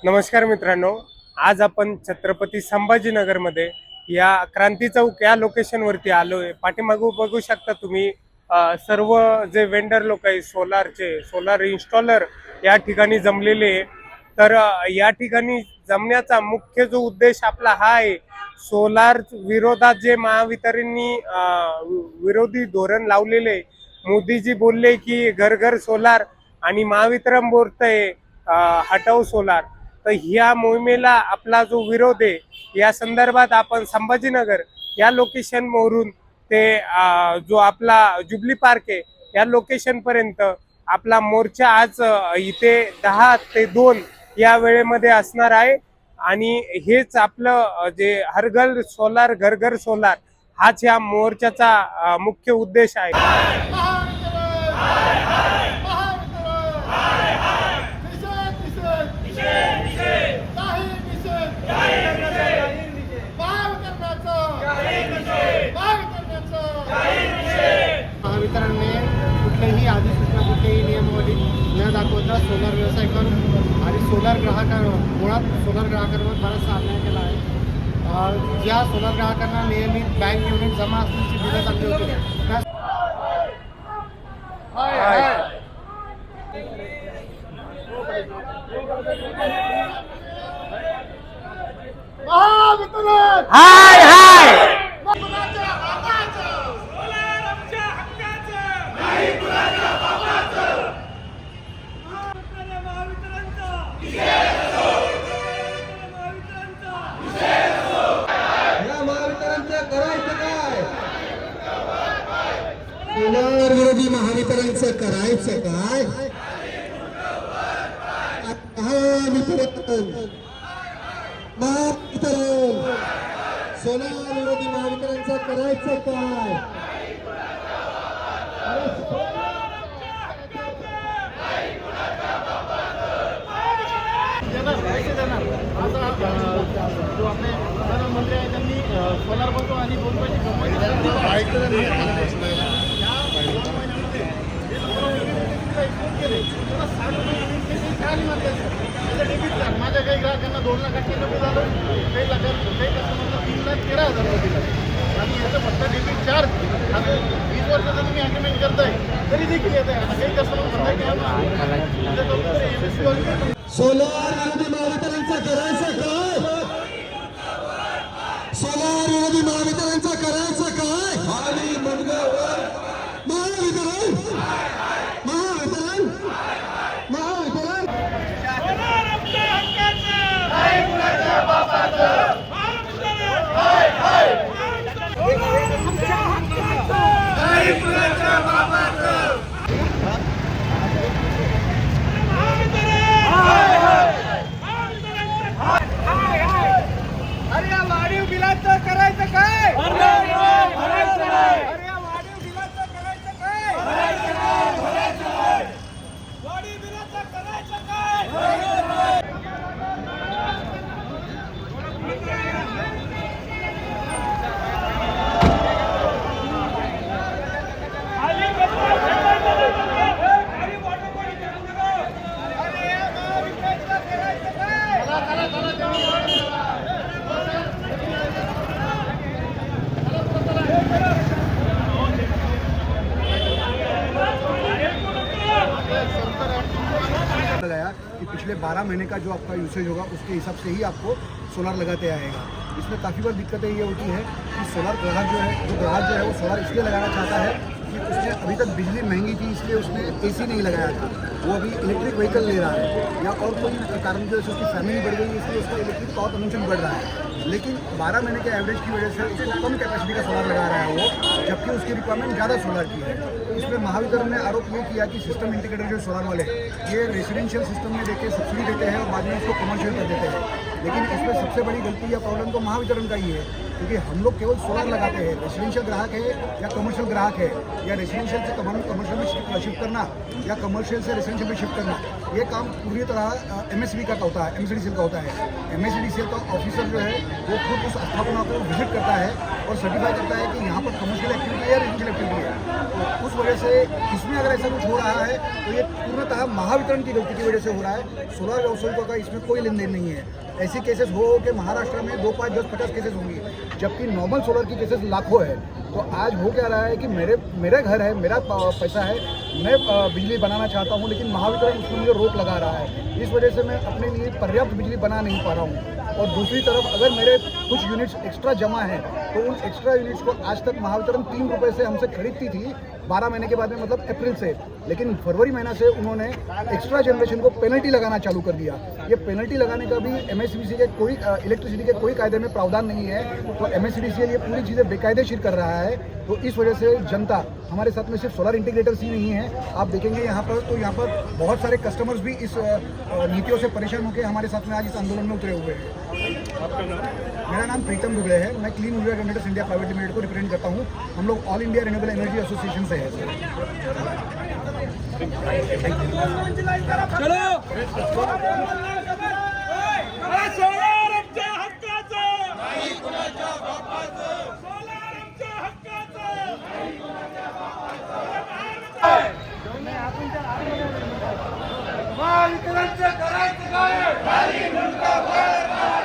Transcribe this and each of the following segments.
नमस्कार मित्रांनो, आज आपण छत्रपती संभाजीनगरमध्ये या क्रांती चौक या लोकेशनवरती आलोय. पाठीमागू बघू शकता तुम्ही सर्व जे वेंडर लोक आहे सोलार इन्स्टॉलर या ठिकाणी जमलेले आहे. तर या ठिकाणी जमण्याचा मुख्य जो उद्देश आपला हा आहे, सोलार विरोधात जे महावितरणनी विरोधी धोरण लावलेले. मोदीजी बोलले की घर घर सोलार आणि महावितरण बोलतंय हटाव सोलार. तर ह्या मोहिमेला आपला जो विरोध आहे, या संदर्भात आपण संभाजीनगर या लोकेशन वरून ते जो आपला जुबली पार्क आहे या लोकेशन पर्यंत आपला मोर्चा आज इथे 10 ते 2 या वेळेमध्ये असणार आहे. आणि हेच आपलं जे हरघर सोलार घर घर सोलार हाच या मोर्चाचा मुख्य उद्देश आहे. महावितरणने कुठल्याही अधिसूचना कुठल्याही नियमावली न दाखवता सोलार व्यवसाय करून आणि सोलार मुळात सोलार ग्राहकांवर बराचसा अन्याय केला आहे. ज्या सोलार ग्राहकांना नियमित बँक युनिट जमा असण्याची बिलं चालली होती हाय हाय सोलार विरोधी महावितरणचं करायचं काय? महावितरण सोलार विरोधी महावितरणचं करायचं काय? जो आपले प्रधानमंत्री आहे त्यांनी सोलार बसो आणि 2 पैसे माझ्या काही ग्राहकांना 2 लाखाचे रुपये झालं, काही कस्टमरला 3,13,000 रुपये दिलं आणि याचं फक्त डेबिट चार्ज 20 वर्षाचं तुम्ही अग्रीमेंट करताय तरी देखील येत आहे. आता काही कस्टमर म्हणताय की सोलार विरोधी महावितरणचं करायचं काय? सोलार विरोधी महावितरणचं करायचं काय? आणि महावितरण महावितरण महावितरण सोलार आमच्या हक्काचं, नाही कुणाच्या बापाचं. हाय हाय सोलार आमच्या हक्काचं, नाही कुणाच्या बापाचं. हाय हाय हाय हाय. अरे या वाढीव बिलाचं करायचं काय? भरायचं नाही. अरे या वाढीव बिलाचं करायचं काय? भरायचं नाही. वाढीव बिलाचं करायचं काय? लगाया कि पिछले 12 महीने का जो आपका यूसेज होगा उसके हिसाब से ही आपको सोलार लगाते आएगा। इसमें काफ़ी बार दिक्कतें ये होती है कि सोलार ग्राहक जो है वो सोलार इसलिए लगाना चाहता है कि उसने अभी तक बिजली महंगी थी इसलिए उसने एसी नहीं लगाया था, वो अभी इलेक्ट्रिक व्हीकल ले रहा है या और कोई कारण जो है उसकी फैमिली बढ़ गई इसलिए उसका इलेक्ट्रिक पावर कंजम्पशन बढ़ रहा है। लेकिन 12 महीने के एवरेज की वजह से उसको कम कैपेसिटी का सोलार लगा रहा है वो, जबकि उसकी रिक्वायरमेंट ज़्यादा सोलार की है। इसमें महावितरण ने आरोप ये किया कि सिस्टम इंटीग्रेटर जो सोलार वाले ये रेसिडेंशियल सिस्टम में देके सब्सिडी देते हैं और बाद में उसको कमर्शियल कर देते हैं। लेकिन इसमें सबसे बड़ी गलती या प्रॉब्लम तो महावितरण का ही है, क्योंकि हम लोग केवल सोलर लगाते हैं। रेसिडेंशियल ग्राहक है या कमर्शियल ग्राहक है, या रेसिडेंशियल से कमर्शियल में शिफ्ट करना या कमर्शियल से रेसिडेंशियल में शिफ्ट करना, ये काम पूरी तरह एमएसबी का होता है, एमएसडीसीएल का होता है। एमएसडीसीएल का ऑफिसर जो है वो खुद उस स्थापना को विजिट करता है और सर्टिफाई करता है कि यहाँ पर कमर्शियल एक्टिविटी है या रेसिडेंशियल एक्टिविटी है। तो उस वजह से इसमें अगर ऐसा कुछ हो रहा है तो ये पूर्णतः महावितरण की गलती की वजह से हो रहा है। सोलर व्यावसायिकों का इसमें कोई लेन देन नहीं है। ऐसी केसेस हो कि महाराष्ट्र में 2, 5, 10, 50 केसेस होंगी, जबकि नॉर्मल सोलर की केसेस लाखों है। तो आज हो क्या रहा है कि मेरे घर है, मेरा पैसा है, मैं बिजली बनाना चाहता हूँ, लेकिन महावितरण उसमें मुझे रोक लगा रहा है। इस वजह से मैं अपने लिए पर्याप्त बिजली बना नहीं पा रहा हूँ। और दूसरी तरफ अगर मेरे कुछ यूनिट्स एक्स्ट्रा जमा हैं तो उन एक्स्ट्रा यूनिट्स को आज तक महावितरण 3 रुपये से हमसे खरीदती थी 12 महीने के बाद में, मतलब अप्रैल से। लेकिन फरवरी महीना से उन्होंने एक्स्ट्रा जनरेशन को पेनल्टी लगाना चालू कर दिया। ये पेनल्टी लगाने का भी एमएसडीसीएल के कोई इलेक्ट्रिसिटी के कोई कायदे में प्रावधान नहीं है। तो एमएसडीसीएल ये पूरी चीज़ें बेकायदेशीर कर रहा है। तो इस वजह से जनता, हमारे साथ में सिर्फ सोलर इंटीग्रेटर्स ही नहीं है, आप देखेंगे यहाँ पर तो यहाँ पर बहुत सारे कस्टमर्स भी इस नीतियों से परेशान होकर हमारे साथ में आज इस आंदोलन में उतरे हुए हैं। मेरा नाम प्रीतम दुबे है, मैं clean Urja generators India private limited को रिप्रेजेंट करता हूँ। हम लोग all India renewable energy association से है सर। चलो सोलार आमच्या हक्काचं, नाही कुणाच्या बापाचं, सोलार आमच्या हक्काचं, नाही कुणाच्या बापाचं। महावितरणचं करायचं काय? खाली मुंडका वर काय?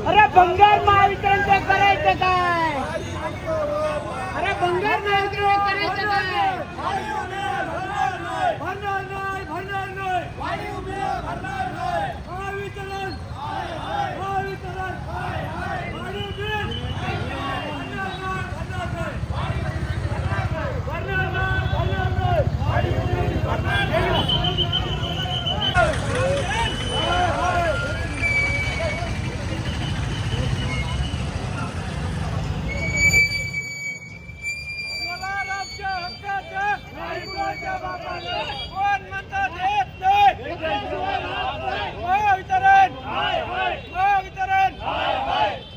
अरे बंगार महावितरणचं करायचं काय? अरे बंगार महावितरण करायचं काय? भरणार नाही, भरणार नाही, भरणार नाही, महावितरण, महावितरण, वाढीव बिल, भरणार नाही, भरणार नाही, भरणार नाही, भरणार नाही, वाढीव बिल, भरणार नाही. सोलार आमच्या हक्काचं, नाही कुणाच्या बापाचं. कोण म्हणतं देत नाही? महावितरण, महावितरण,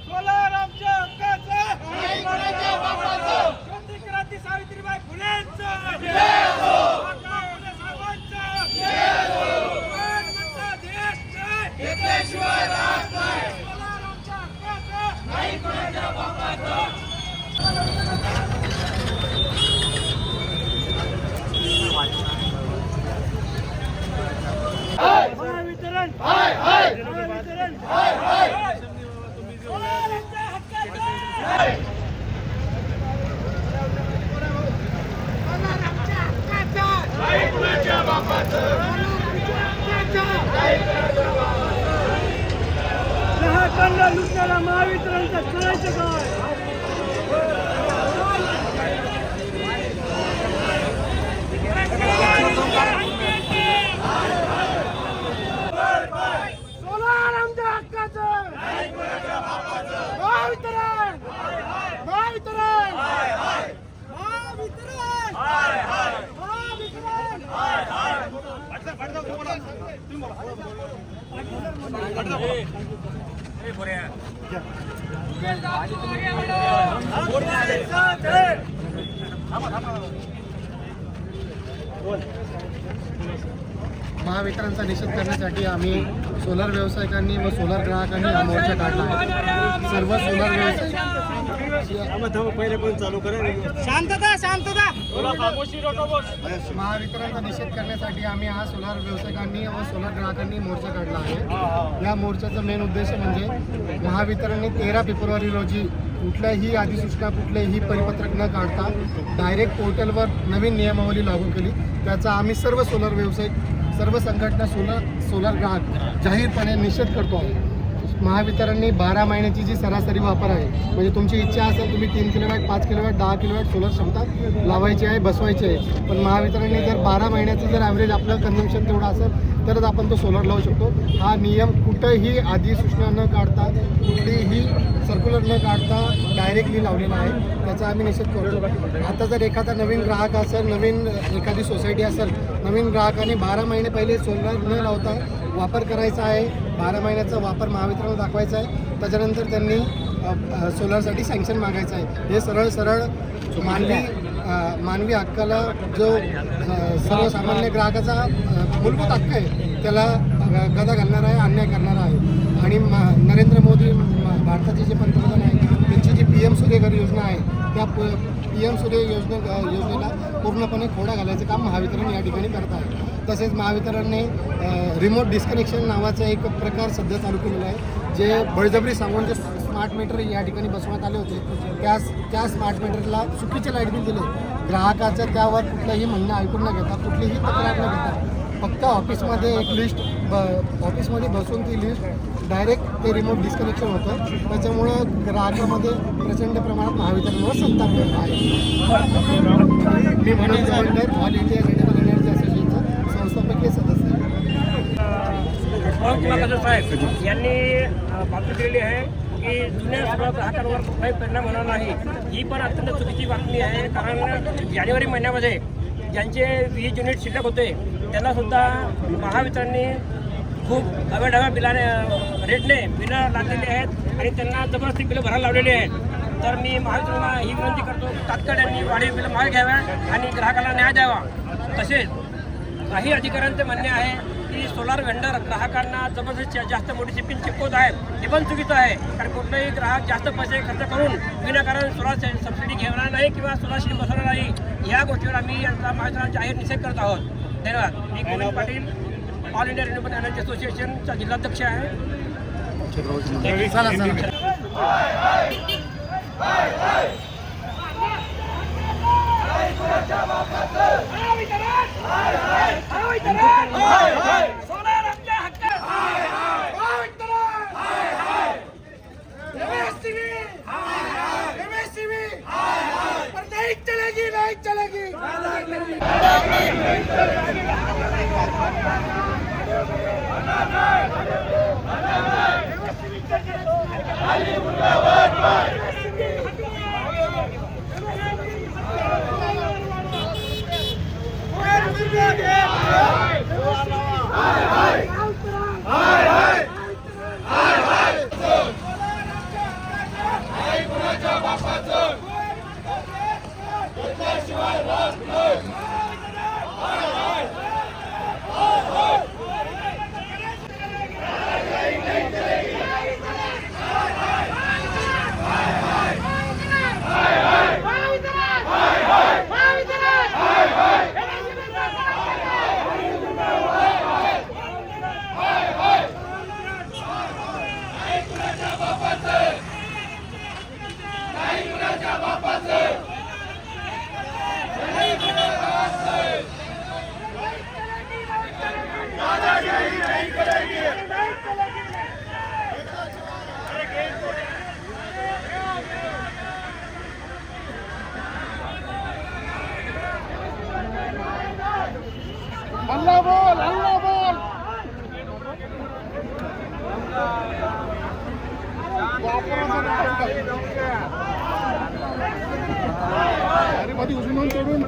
सोलार आमच्या हक्काचं, नाही कुणाच्या बापाचं. क्रांती सावित्रीबाई फुलेंचं, महात्मा फुले साहेबांचं. कोण म्हणतं देत नाही? सोलार आमच्या हक्काचं, नाही कुणाच्या बापाचं. महावितरण, महावितरण, सोलार आमच्या हक्काचं, सोलार आमच्या हक्काचं, नाही कुणाच्या बापाचं. ग्राहकांना लुटणारा महावितरणचं करायचं काय? सोलार आमच्या हक्काचं, महावितरण, महावितरण, महावितरण. महावितरणचा निषेध करण्यासाठी आम्ही सोलर व्यावसायिकांनी व सोलर ग्राहकांनी हा मोर्चा काढला आहे. सर्व सोलर व्यावसायिक शांतता शांतता महावितरणचा निषेध करण्यासाठी आम्ही हा सोलर व्यावसायिकांनी व सोलर ग्राहकांनी मोर्चा काढला आहे. या मोर्चाचा मेन उद्देश म्हणजे महावितरणने 13 फेब्रुवारी रोजी कुठल्याही अधिसूचना कुठलेही परिपत्रक न काढता डायरेक्ट पोर्टलवर नवीन नियमावली लागू केली. त्याचा आम्ही सर्व सोलर व्यावसायिक सर्व संघटना सोलर ग्राहक जाहीरपणे निषेध करतो आहे. महावितरणने 12 महिन्याची जी सरासरी वापर आहे, म्हणजे तुमची इच्छा असेल तुम्ही 3 किलोवॅट 5 किलोवॅट 10 किलोवॅट सोलर क्षमता लावायची आहे बसवायची आहे, पण महावितरणने जर 12 महिन्याचं जर ॲव्हरेज आपलं कन्झम्पशन तेवढं असेल तरच आपण तो सोलर लावू शकतो. हा नियम कुठंही अधिसूचना न काढता कुठलीही सर्क्युलर न काढता डायरेक्टली लावलेला आहे. त्याचा आम्ही निषेध करतो. आता जर एखादा नवीन ग्राहक असेल, नवीन एखादी सोसायटी असेल, नवीन ग्राहकाने 12 महिने पहिले सोलर न लावता वापर करायचा आहे, 12 महिन्याचा वापर महावितरणला दाखवायचा आहे, त्याच्यानंतर त्यांनी सोलरसाठी सँक्शन मागायचं आहे. हे सरळ मानवी हक्काला जो सर्वसामान्य ग्राहकाचा मूलभूत हक्क आहे त्याला गदा घालणार आहे, अन्याय करणार आहे. आणि नरेंद्र मोदी भारताचे जे पंतप्रधान आहेत त्यांची जी PM सूर्यघर योजना आहे त्या PM सूर्य योजनेला पूर्णपणे खोडा घालायचं काम महावितरण या ठिकाणी करत आहे. तसेच महावितरणने रिमोट डिस्कनेक्शन नावाचा एक प्रकार सध्या चालू केलेला आहे, जे बळजबरी सांगून जे स्मार्ट मीटर या ठिकाणी बसवण्यात आले होते त्या स्मार्ट मीटरला चुकीचे लाईट बिल दिले. ग्राहकाचं त्यावर कुठलंही म्हणणं ऐकून न घेता कुठलीही तक्रार न घेता फक्त ऑफिसमध्ये एक लिस्ट ऑफिसमध्ये बसून ती लिस्ट डायरेक्ट ते रिमोट डिस्कनेक्शन होतं. त्याच्यामुळं ग्राहकामध्ये प्रचंड प्रमाणात महावितरणवर संताप होत आहे. मी Manoj Jawalkar all India renewable energy असोसिएशनचा संस्थापकीय सदस्य साहेब यांनी बातमी दिलेली आहे की जुन्या सर्व ग्राहकांवर कुठलाही परिणाम होणार नाही. ही पण अत्यंत चुकीची बातमी आहे, कारण जानेवारी महिन्यामध्ये ज्यांचे 20 युनिट शिल्लक होते त्यांना सुद्धा महावितरणने खूप अवेढाव्या बिलाने रेटने बिलं लागलेली आहेत आणि त्यांना जबरदस्ती बिलं भरायला लावलेली आहेत. तर मी महावितरणला ही विनंती करतो की तात्काळ वाढीव बिलं मागे घ्याव्या आणि ग्राहकाला न्याय द्यावा. तसेच काही अधिकाऱ्यांचे म्हणणे आहे की सोलार व्हेंडर ग्राहकांना जबरदस्त जास्त मोठी बिल चिपकवत आहेत. हे पण चुकीचं आहे, कारण कुठलाही ग्राहक जास्त पैसे खर्च करून विनाकारण सोलार सबसिडी घेणार नाही किंवा सोलार स्कीम बसवणार नाही. या गोष्टीवर आम्ही यांचा महावितरण जाहीर निषेध करत आहोत. धन्यवाद. मी Govind Patil all India renewable energy असोसिएशनचा जिल्हाध्यक्ष आहे. सोलार आमच्या हक्कात. MSCB पर नहीं चलेगी, नहीं चलेगी. हल्ला बोल, हल्ला बोल. अरे मध्ये उचलून तोडून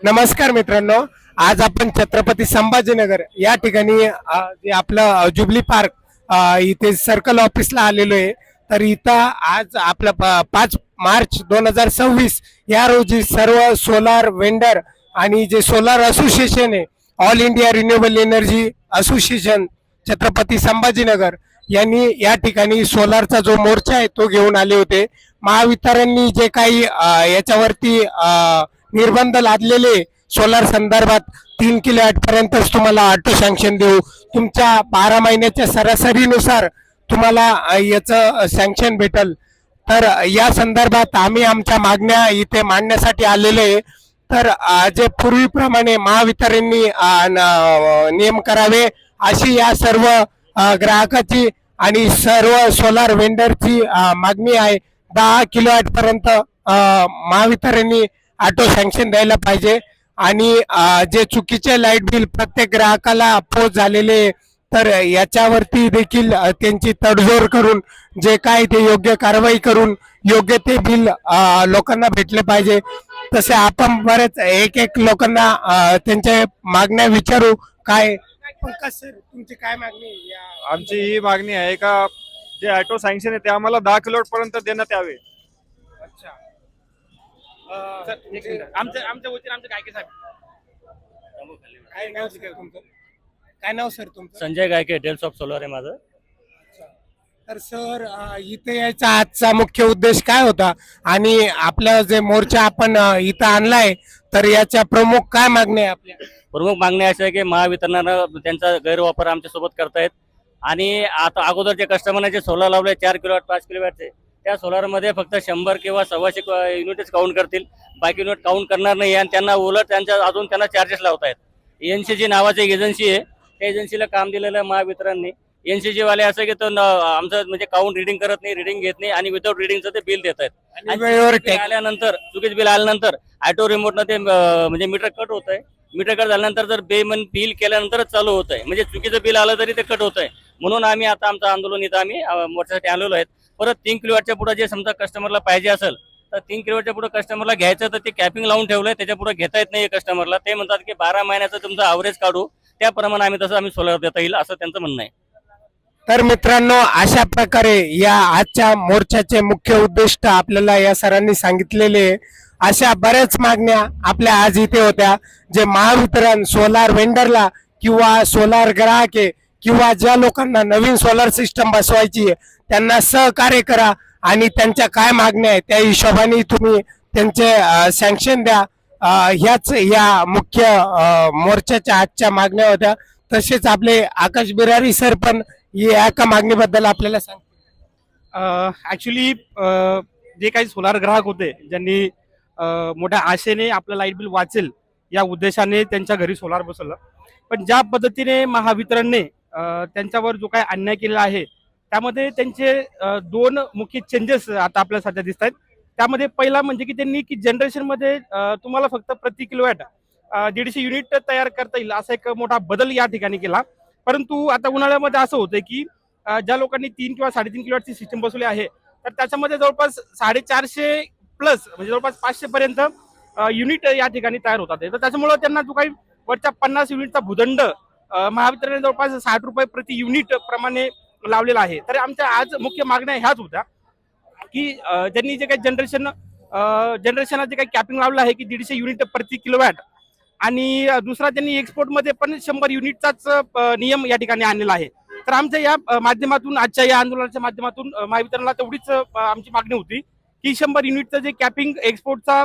नमस्कार मित्रांनो, आज आपण छत्रपती संभाजीनगर या ठिकाणी जे आपलं जुबली पार्क इथे सर्कल ऑफिसला आलेलो आहे. तर इथं आज आपलं 5 मार्च 2026 या रोजी सर्व सोलार वेंडर आणि जे सोलार असोसिएशन आहे, all India renewable energy association Chhatrapati Sambhajinagar यांनी या ठिकाणी सोलारचा जो मोर्चा आहे तो घेऊन आले होते. महावितरणनी जे काही याच्यावरती निर्बंध लादलेले सोलार संदर्भात 3 किलोवॅट पर्यंतच तुम्हाला ऑटो सँक्शन देऊ, तुमच्या 12 महिन्याच्या सरासरीनुसार तुम्हाला याचं सँक्शन भेटल. तर या संदर्भात आम्ही आमच्या मागण्या इथे मांडण्यासाठी आलेलो आहे. तर जे पूर्वीप्रमाणे महावितरणनी नियम करावे अशी या सर्व ग्राहकाची आणि सर्व सोलार वेंडरची मागणी आहे. 10 किलोवॅट पर्यंत महावितरणनी ऑटो सँक्शन द्यायला पाहिजे. आणि जे चुकीचे लाईट बिल प्रत्येक ग्राहकाला पोच झालेले, तर याच्यावरती देखील त्यांची तडजोड करून जे काय ते योग्य कारवाई करून योग्य ते बिल लोकांना भेटले पाहिजे. तसे आपण बरेच एक लोकांना त्यांच्या मागण्या विचारू. काय पंकज सर, तुमची काय मागणी आहे? आमची ही मागणी आहे का जे ऑटो सँक्शन आहे ते आम्हाला 10 किलोवॅट पर्यंत देण्यात यावे. अच्छा, आमच्या वतीने आमचे गायके साहेब. काय नाव सर तुमचं? काय नाव सर तुमचं? संजय गायके, डेल्स ऑफ सोलर आहे माझं. तर सर, इथे यायचा आजचा मुख्य उद्देश काय होता आणि आपला जे मोर्चा आपण इथं आणलाय, तर याच्या प्रमुख काय मागण्या आहे आपल्या? प्रमुख मागणी अशी आहे की महावितरणानं त्यांचा गैरवापर आमच्या सोबत करतायत. आणि आता अगोदर जे कस्टमरने जे सोलर लावले 4 किलोवॅट 5 किलोवॅटचे, त्या सोलारमध्ये फक्त 100 किंवा 125 युनिटच काउंट करतील, बाकी युनिट काउंट करणार नाही आणि त्यांना उलट अजून त्यांना चार्जेस लावत आहेत. NCG नावाची एक एजन्सी आहे, त्या एजन्सीला काम दिलेलं आहे महावितरणने. NCG वाले असं की तो आमचं म्हणजे काउंट रिडिंग करत नाही, रिडिंग घेत नाही आणि विदाऊट रिडिंगचं ते बिल देत आहेत. आणि वेळेवर bill आल्यानंतर चुकीचं बिल आल्यानंतर ऑटो रिमोटनं ते म्हणजे मीटर कट होत आहे. मीटर कट झाल्यानंतर जर पेमेंट बिल केल्यानंतरच चालू होत आहे, म्हणजे चुकीचं बिल आलं तरी ते कट होत आहे. म्हणून आम्ही आता आमचं आंदोलन इथं आम्ही मोर्चासाठी आलेलो आहेत. परत 3 किलोवॅटच्या पुढे जे समजा कस्टमरला पाहिजे असेल तर 3 किलोवॅटच्या पुढे कस्टमरला घ्यायचं तर ते कॅपिंग लावून ठेवलंय, त्याच्या पुढे घेता येत नाही कस्टमरला. ते म्हणतात की 12 महिन्याचं तुमचं ॲव्हरेज काढू, त्याप्रमाणे आम्ही सोलर देता येईल असं त्यांचं म्हणणं आहे. तर मित्रांनो, अशा प्रकारे या आजच्या मोर्चाचे मुख्य उद्दिष्ट आपल्याला या सरांनी सांगितलेले आहे. अशा बऱ्याच मागण्या आपल्या आज इथे होत्या, जे महावितरण सोलार वेंडरला किंवा सोलार ग्राहक आहे किंवा ज्या लोकांना नवीन सोलार सिस्टम बसवायची आहे त्यांना सहकार्य करा आणि त्यांच्या काय मागण्या आहेत त्या हिशोबाने तुम्ही त्यांचे सँक्शन द्या. ह्याच या मुख्य मोर्चाच्या आजच्या मागण्या होत्या. तसेच आपले आकाश बिरारी सर पण या एका मागणीबद्दल आपल्याला सांगतील. ऍक्च्युली जे काही सोलार ग्राहक होते ज्यांनी मोठ्या आशेने आपलं लाईट बिल वाचेल या उद्देशाने त्यांच्या घरी सोलार बसवलं, पण ज्या पद्धतीने महावितरणने त्यांच्यावर जो काही अन्याय केलेला आहे त्यामध्ये त्यांचे 2 मुख्य चेंजेस आता आपल्याला सध्या दिसत आहेत. त्यामध्ये पहिला म्हणजे की त्यांनी की जनरेशनमध्ये तुम्हाला फक्त प्रति किलोवॅट 150 युनिट तयार करता येईल असा एक मोठा बदल या ठिकाणी केला. परंतु आता उन्हाळ्यामध्ये असं होतं की ज्या लोकांनी 3 किंवा 3.5 किलोवॅटची सिस्टम बसवली आहे तर त्याच्यामध्ये जवळपास 450 प्लस म्हणजे जवळपास 500 पर्यंत युनिट या ठिकाणी तयार होतात. तर त्याच्यामुळे त्यांना जो काही वरच्या 50 युनिटचा भूदंड महावितरणाने जवळपास 60 रुपये प्रति युनिट प्रमाणे लावलेला आहे. तर आमच्या आज मुख्य मागण्या ह्याच होत्या की ज्यांनी जे काही जनरेशनला जे काही कॅपिंग लावलं आहे की 150 युनिट प्रति किलोवॅट, आणि दुसरा त्यांनी एक्सपोर्टमध्ये पण 100 युनिटचाच नियम या ठिकाणी आणलेला आहे. तर आमच्या या माध्यमातून आजच्या या आंदोलनाच्या माध्यमातून महावितरणला तेवढीच आमची मागणी होती की 100 युनिटचं जे कॅपिंग एक्सपोर्टचा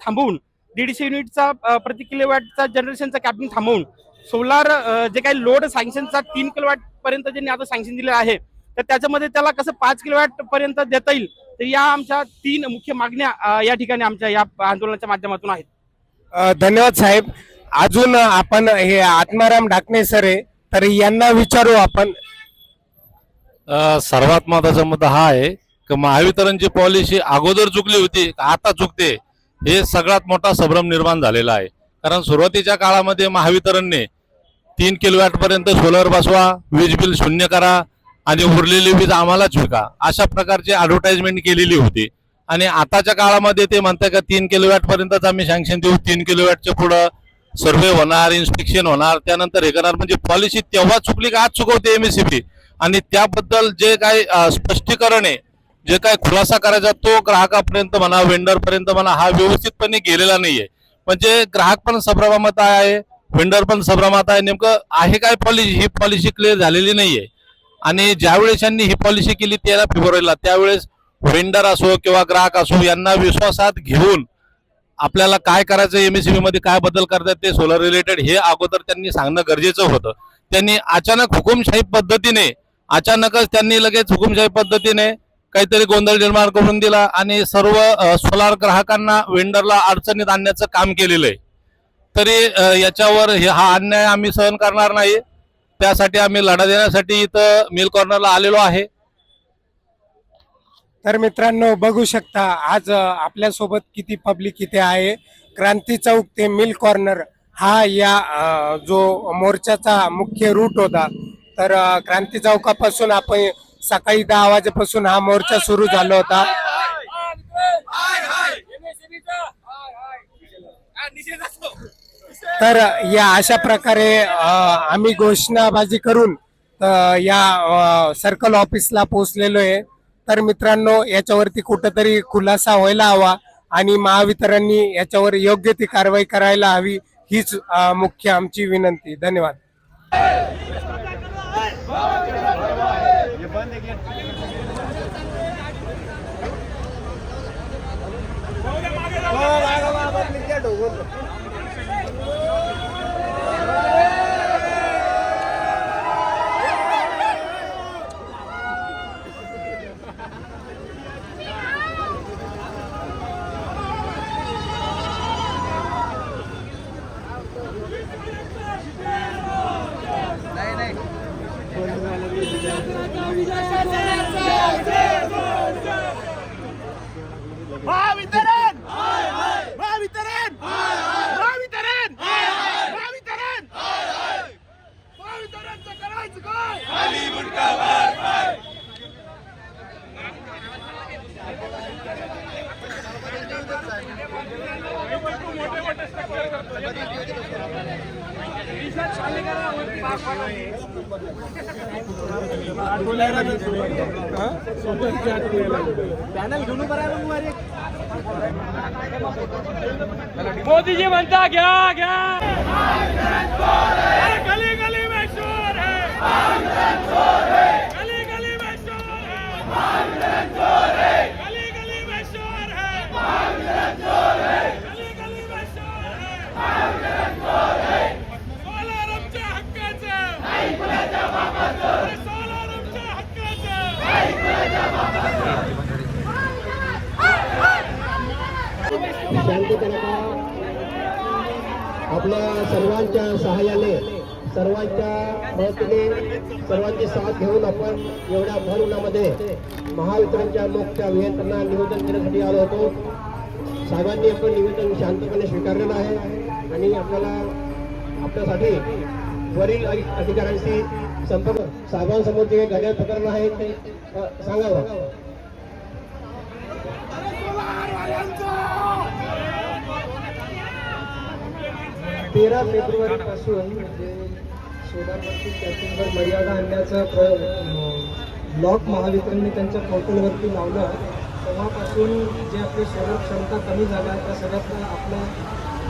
थांबवून 150 युनिटचा प्रति किलोवॅटचा जनरेशनचा कॅपिंग थांबवून सोलार जे काही लोड सँक्शनचा 3 किलोवॅट पर्यंत ज्यांनी आता सँक्शन दिलेलं आहे तर त्याच्यामध्ये त्याला कसं 5 किलोवॅट पर्यंत देता येईल. तर या आमच्या 3 मुख्य मागण्या या ठिकाणी आमच्या या आंदोलनाच्या माध्यमातून आहेत. धन्यवाद साहेब. अजून आपण हे आत्माराम ढाकणे सर आहे, तर यांना विचारू आपण. सर्वात महत्वाचा मुद्दा हा आहे की महावितरणची पॉलिसी अगोदर चुकली होती आता चुकते, हे सगळ्यात मोठा संभ्रम निर्माण झालेला आहे. कारण सुरुवातीच्या काळामध्ये महावितरणने 3 किलोवॅट पर्यंत सोलर बसवा, वीज बिल 0 करा आणि उरलेली वीज आम्हालाच विका, अशा प्रकारची ऍडव्हर्टाइजमेंट केलेली होती. आणि आताच्या काळामध्ये ते म्हणतात का 3 किलोवॅट पर्यंतच आम्ही सँक्शन देऊ, 3 किलोवॅटच्या पुढं सर्व्हे होणार, इन्स्पेक्शन होणार, त्यानंतर हे करणार. म्हणजे पॉलिसी तेव्हा चुकली का आज चुकवते MSCB. आणि त्याबद्दल जे काही स्पष्टीकरण आहे, जे काही खुलासा करायचा तो ग्राहकापर्यंत म्हणा, वेंडरपर्यंत म्हणा, हा व्यवस्थितपणे गेलेला नाहीये. म्हणजे ग्राहक पण संभ्रमात आहे, वेंडर पण संभ्रमात आहे. नेमकं आहे काय पॉलिसी, ही पॉलिसी क्लिअर झालेली नाहीये. आणि ज्यावेळेस यांनी ही पॉलिसी केली 13 फेब्रुवारीला, त्यावेळेस वेंडर असो किंवा ग्राहक असो यांना विश्वासात घेऊन आपल्याला काय करायचं, MSCB मध्ये काय बदल करतात ते सोलर रिलेटेड हे अगोदर त्यांनी सांगणं गरजेचं होतं. त्यांनी अचानक हुकुमशाही पद्धतीने, अचानकच त्यांनी लगेच हुकुमशाही पद्धतीने काहीतरी गोंधळ निर्माण करून दिला आणि सर्व सोलार ग्राहकांना, वेंडरला अडचणीत आणण्याचं काम केलेलं आहे. तरी याच्यावर हा अन्याय आम्ही सहन करणार नाही. त्यासाठी आम्ही लढा देण्यासाठी इथं मिल कॉर्नरला आलेलो आहे. तर मित्रांनो, बघू शकता आज आपल्यासोबत किती पब्लिक इथे आहे. क्रांती चौक ते मिल कॉर्नर हा या जो मोर्चाचा मुख्य रूट होता. तर क्रांती चौकापासून आपण सकाळी 10 वाजेपासून हा मोर्चा सुरू झाला होता. तर या अशा प्रकारे आम्ही घोषणाबाजी करून या सर्कल ऑफिसला पोहोचलेलो आहे. तर मित्रांनो, याच्यावरती कुठंतरी खुलासा व्हायला हवा आणि महावितरणनी याच्यावर योग्य ती कारवाई करायला हवी, हीच मुख्य आमची विनंती. धन्यवाद. मोदीजी म्हणता घ्या घ्या गली गली में शोर है गली गली में शोर है गली गली में शोर है गली गली में शोर है सोलार आमच्या हक्काचं सोलार आमच्या हक्काचं शांततेला आपल्या सर्वांच्या सहाय्याने सर्वांच्या मदतीने सर्वांची साथ घेऊन आपण एवढ्या भर उन्हामध्ये महावितरणच्या मुख्य अभियंत्यांना निवेदन देण्यासाठी आलो होतो. साहेबांनी आपण निवेदन शांतपणे स्वीकारलेलं आहे आणि आपल्यासाठी वरील अधिकाऱ्यांशी संपर्क साहेबांसमोर जे काही घड्याळ प्रकरण आहे ते सांगावं. 13 फेब्रुवारीपासून जे सोलारवरती कॅपिंगवर मर्यादा आणण्याचा ब्लॉक महावितरणने त्यांच्या पोर्टलवरती लावलं, तेव्हापासून जे आपली सोलर क्षमता कमी झाल्या त्या सगळ्यात आपला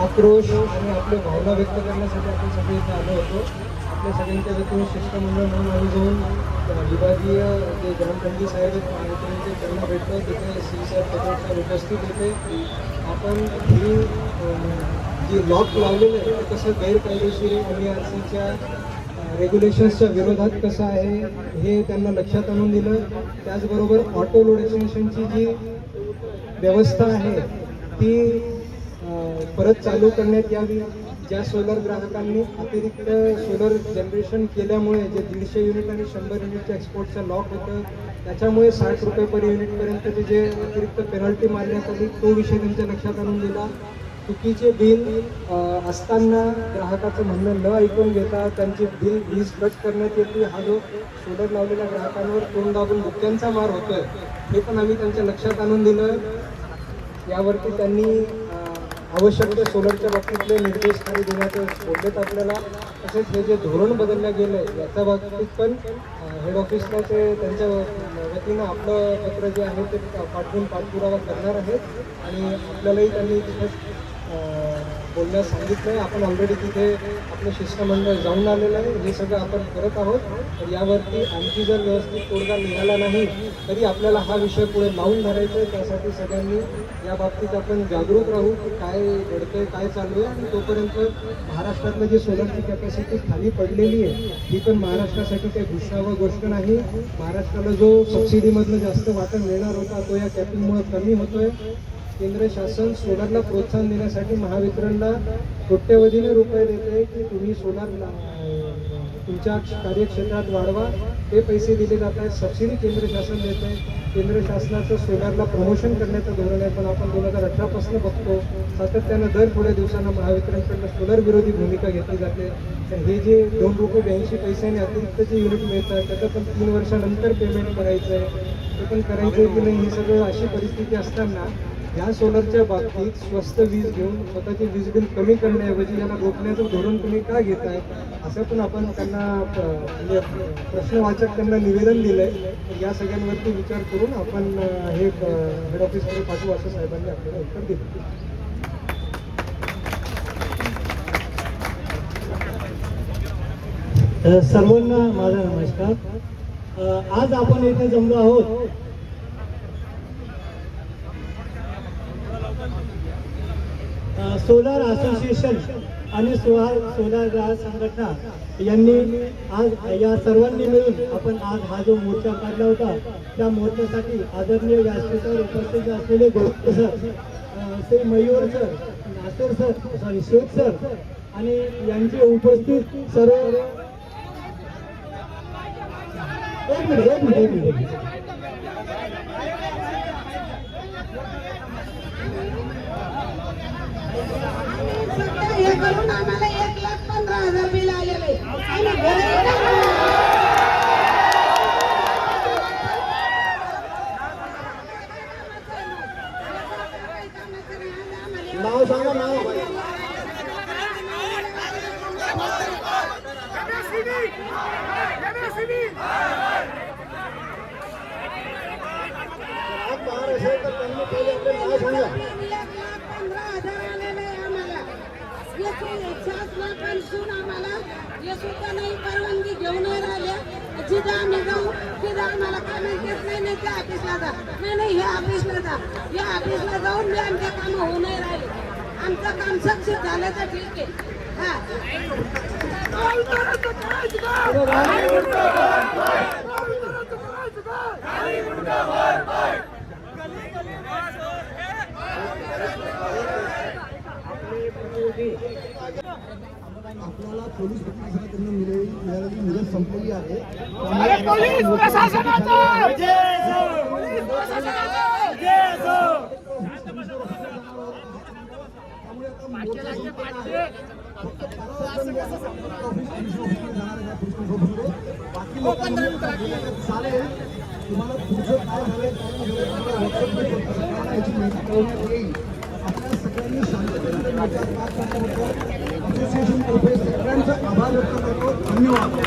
आक्रोश आणि आपले भावना व्यक्त करण्यासाठी आपण सगळे इथे आलो होतो. आपल्या सगळ्यांच्या वतीने शिष्टमंडळ म्हणून आम्ही जाऊन विभागीय जे ग्रामपंचायत साहेब आहेत महावितरणचे त्यांना भेटलो. तिथे सी साहेब पटेल उपस्थित होते. आपण ही जे लॉक लावलेलं आहे ते कसं गैरकायदेशीर MERCच्या रेग्युलेशन्सच्या विरोधात कसं आहे हे त्यांना लक्षात आणून दिलं. त्याचबरोबर ऑटो लोड एक्सटेन्शनची जी व्यवस्था आहे ती परत चालू करण्यात यावी. ज्या सोलर ग्राहकांनी अतिरिक्त सोलर जनरेशन केल्यामुळे जे 150 युनिट आणि 100 युनिटच्या एक्सपोर्टचा लॉक होतं त्याच्यामुळे 60 रुपये पर युनिटपर्यंतचे जे अतिरिक्त पेनल्टी मारण्यात आली तो विषय त्यांच्या लक्षात आणून दिला. चुकीचे बिल असताना ग्राहकाचं म्हणणं न ऐकून घेता त्यांची वीज कट करण्यात येते. हा जो सोलर लावलेल्या ग्राहकांवर तोंड दाबून बुक्क्यांचा मार होतोय हे पण आम्ही त्यांच्या लक्षात आणून दिलं. यावरती त्यांनी आवश्यक ते सोलरच्या बाबतीतले निर्देश खाली देण्याचे बोललेत आपल्याला. तसेच हे जे धोरण बदललं गेलं आहे याच्या बाबतीत पण हेड ऑफिसला ते त्यांच्या वतीनं आपलं पत्र जे आहे ते पाठवून पाठपुरावा करणार आहेत आणि आपल्यालाही त्यांनी तिथे बोलण्यास सांगितलं आहे. आपण ऑलरेडी तिथे आपलं शिष्टमंडळ जाऊन आलेलं आहे. हे सगळं आपण करत आहोत. तर यावरती आणखी जर व्यवस्थित तोडगा निघाला नाही तरी आपल्याला हा विषय पुढे लावून धरायचा आहे. त्यासाठी सगळ्यांनी या बाबतीत आपण जागरूक राहू की काय घडतंय काय चालू आहे. आणि तोपर्यंत महाराष्ट्रातलं जे सोलरची कॅपॅसिटी खाली पडलेली आहे ही पण महाराष्ट्रासाठी काही भुसावं गोष्ट नाही. महाराष्ट्राला जो सबसिडीमधनं जास्त वाटा मिळणार होता तो या कॅपिंगमुळे कमी होतोय. केंद्र शासन सोलरला प्रोत्साहन देण्यासाठी महावितरणला कोट्यवधीने रुपये देते की तुम्ही सोलर तुमच्या कार्यक्षेत्रात वाढवा. ते पैसे दिले जात आहेत. सबसिडी केंद्र शासन देत आहे. केंद्र शासनाचं सोलरला प्रमोशन करण्याचं धोरण आहे. पण आपण 2018 पासून बघतो सातत्यानं दर थोड्या दिवसांना महावितरणकडनं सोलर विरोधी भूमिका घेतली जाते. तर हे जे 2 रुपये 82 पैशाने अतिरिक्त जे युनिट मिळतात त्याचं पण 3 वर्षानंतर पेमेंट करायचं आहे. ते पण करायचं आहे की नाही हे सगळं अशी परिस्थिती असताना या सोलरच्या बाबतीत स्वस्त वीज घेऊन स्वतःची वीज बिल कमी करण्याऐवजी याला रोखण्याचं धोरण तुम्ही का घेताय असं पण आपण त्यांना म्हणजे प्रश्नवाचक त्यांना निवेदन दिलंय. या सगळ्यांवरती विचार करून आपण हे हेड ऑफिसकडे पाठवू असं साहेबांनी आपल्याला उत्तर दिलं. सर्वांना माझा नमस्कार. आज आपण येथे जमलो आहोत सोलार असोसिएशन आणि सोलार ग्राहक संघटना यांनी आज या सर्वांनी मिळून आपण आज हा जो मोर्चा काढला होता त्या मोर्चासाठी आदरणीय व्यासपीठावर उपस्थित असलेले गोविंद सर, श्री मयूर सर, नासर सर, शेख सर आणि यांचे उपस्थित सर्व एक मिनिट हे करून आम्हाला 1,15,000 बिल आलेले आणि नाव सांगा नाव. आज बाहेर असेल तर त्यांनी पहिले आपले नाव सांगा. 1,15,000 आलेले आहे आम्हाला. शासनापासून आम्हाला हे सुद्धा नाही परवानगी घेऊन नाही राहिल्या. जिथं आम्ही जाऊ तिथं आम्हाला काय म्हणतात नाही त्या ऑफिसला जा, नाही ह्या ऑफिसला जा. या ऑफिसला जाऊन मी आमच्या कामं होऊ नाही राहिले. आमचं काम सक्सेस झालं तर ठीक आहे. हा आपल्याला पोलीस प्रशासनाकडून मिळालेली मुदत संपलेली आहे. पोलीस प्रशासनाचा चालेल तुम्हाला पुढचं काय झालं याची माहिती कळवण्यात येईल. आपल्या सगळ्यांनी शांततेमध्ये मोर्चा पार करण्याबद्दल असोसिएशनतर्फे सगळ्यांचा आभार व्यक्त करतो. धन्यवाद.